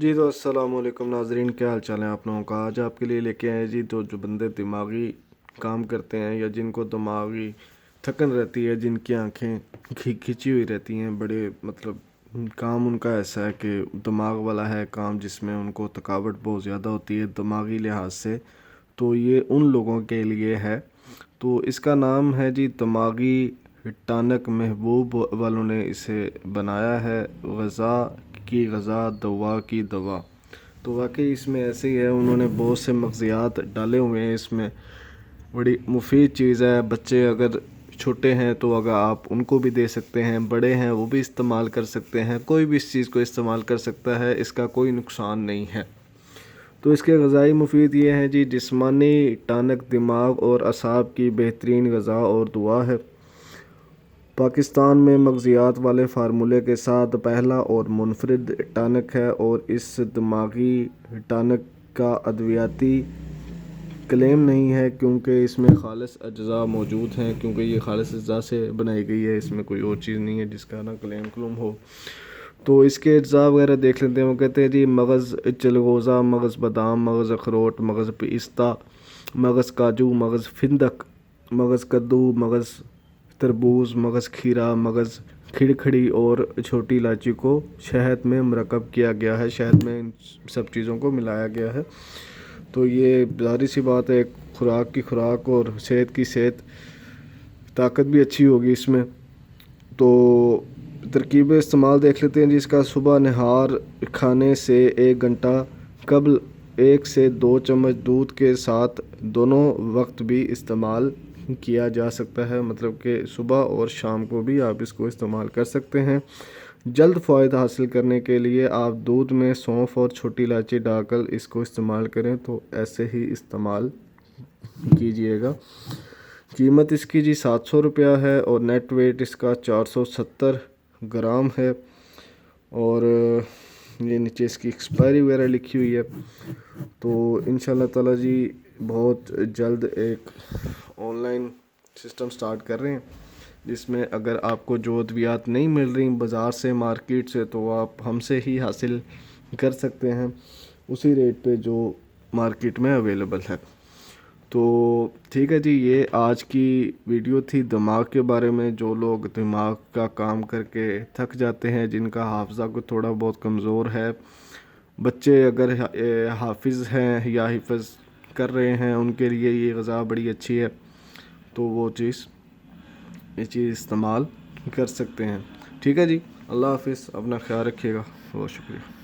جی تو السلام علیکم ناظرین، کیا حال چال ہے آپ لوگوں کا؟ آج آپ کے لیے لے کے آئے جی تو جو بندے دماغی کام کرتے ہیں یا جن کو دماغی تھکن رہتی ہے، جن کی آنکھیں کھنچی ہوئی رہتی ہیں، بڑے کام ان کا ایسا ہے کہ دماغ والا ہے کام، جس میں ان کو تھکاوٹ بہت زیادہ ہوتی ہے دماغی لحاظ سے، تو یہ ان لوگوں کے لیے ہے۔ تو اس کا نام ہے جی دماغی ٹانک۔ محبوب والوں نے اسے بنایا ہے، غذا کی غذا، دوا کی دوا۔ تو واقعی اس میں ایسے ہی ہے، انہوں نے بہت سے مغزیات ڈالے ہوئے ہیں اس میں، بڑی مفید چیز ہے۔ بچے اگر چھوٹے ہیں تو اگر آپ ان کو بھی دے سکتے ہیں، بڑے ہیں وہ بھی استعمال کر سکتے ہیں، کوئی بھی اس چیز کو استعمال کر سکتا ہے، اس کا کوئی نقصان نہیں ہے۔ تو اس کے غذائی مفید یہ ہیں جی، جسمانی ٹانک، دماغ اور اعصاب کی بہترین غذا اور دوا ہے۔ پاکستان میں مغزیات والے فارمولے کے ساتھ پہلا اور منفرد ٹانک ہے، اور اس دماغی ٹانک کا ادویاتی کلیم نہیں ہے، کیونکہ اس میں خالص اجزاء موجود ہیں، کیونکہ یہ خالص اجزاء سے بنائی گئی ہے، اس میں کوئی اور چیز نہیں ہے جس کا نا کلیم ہو۔ تو اس کے اجزاء وغیرہ دیکھ لیتے ہیں۔ وہ کہتے ہیں جی مغز چلغوزہ، مغز بادام، مغز اخروٹ، مغز پستہ، مغز کاجو، مغز فندق، مغز کدو، مغز تربوز، مغز کھیرا، مغز کھڑکھڑی اور چھوٹی الائچی کو شہد میں مرکب کیا گیا ہے، شہد میں ان سب چیزوں کو ملایا گیا ہے۔ تو یہ ظاہر سی بات ہے، خوراک کی خوراک اور صحت کی صحت، طاقت بھی اچھی ہوگی اس میں۔ تو ترکیب استعمال دیکھ لیتے ہیں جی۔ اس کا صبح نہار کھانے سے 1 گھنٹہ قبل 1 سے 2 چمچ دودھ کے ساتھ دونوں وقت بھی استعمال کیا جا سکتا ہے، مطلب کہ صبح اور شام کو بھی آپ اس کو استعمال کر سکتے ہیں۔ جلد فوائد حاصل کرنے کے لیے آپ دودھ میں سونف اور چھوٹی الائچی ڈال کر اس کو استعمال کریں، تو ایسے ہی استعمال کیجئے گا۔ قیمت اس کی جی 700 روپیہ ہے، اور نیٹ ویٹ اس کا 470 گرام ہے، اور یہ نیچے اس کی ایکسپائری وغیرہ لکھی ہوئی ہے۔ تو انشاءاللہ تعالی جی بہت جلد ایک آن لائن سسٹم سٹارٹ کر رہے ہیں، جس میں اگر آپ کو جو ادویات نہیں مل رہی بازار سے، مارکیٹ سے، تو آپ ہم سے ہی حاصل کر سکتے ہیں اسی ریٹ پہ جو مارکیٹ میں اویلیبل ہے۔ تو ٹھیک ہے جی، یہ آج کی ویڈیو تھی دماغ کے بارے میں۔ جو لوگ دماغ کا کام کر کے تھک جاتے ہیں، جن کا حافظہ کو تھوڑا بہت کمزور ہے، بچے اگر حافظ ہیں یا حفظ کر رہے ہیں، ان کے لیے یہ غذا بڑی اچھی ہے، تو وہ یہ چیز استعمال کر سکتے ہیں۔ ٹھیک ہے جی، اللہ حافظ، اپنا خیال رکھیے گا، بہت شکریہ۔